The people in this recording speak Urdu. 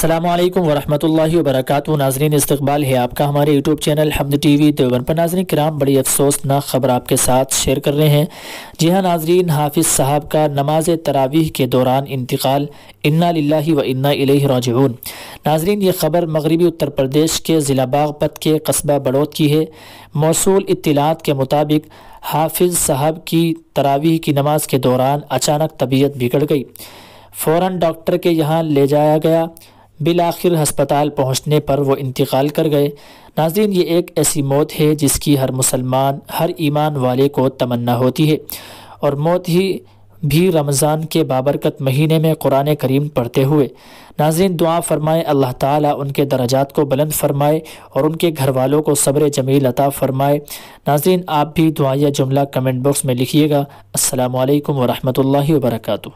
السلام علیکم ورحمۃ اللہ وبرکاتہ۔ ناظرین، استقبال ہے آپ کا ہمارے یوٹیوب چینل حمد ٹی وی دیوبند پر۔ ناظرین کرام، بڑی افسوسناک خبر آپ کے ساتھ شیئر کر رہے ہیں۔ جی ہاں ناظرین، حافظ صاحب کا نماز تراویح کے دوران انتقال، انا للہ و انا الیہ راجعون۔ ناظرین، یہ خبر مغربی اتر پردیش کے ضلع باغپت کے قصبہ بڑوت کی ہے۔ موصول اطلاعات کے مطابق حافظ صاحب کی تراویح کی نماز کے دوران اچانک طبیعت بگڑ گئی، فوراً ڈاکٹر کے یہاں لے جایا گیا، بالآخر ہسپتال پہنچنے پر وہ انتقال کر گئے۔ ناظرین، یہ ایک ایسی موت ہے جس کی ہر مسلمان، ہر ایمان والے کو تمنا ہوتی ہے، اور موت ہی بھی رمضان کے بابرکت مہینے میں قرآن کریم پڑھتے ہوئے۔ ناظرین، دعا فرمائے اللہ تعالیٰ ان کے درجات کو بلند فرمائے اور ان کے گھر والوں کو صبر جمیل عطا فرمائے۔ ناظرین، آپ بھی دعائیہ جملہ کمنٹ باکس میں لکھیے گا۔ السلام علیکم ورحمۃ اللہ وبرکاتہ۔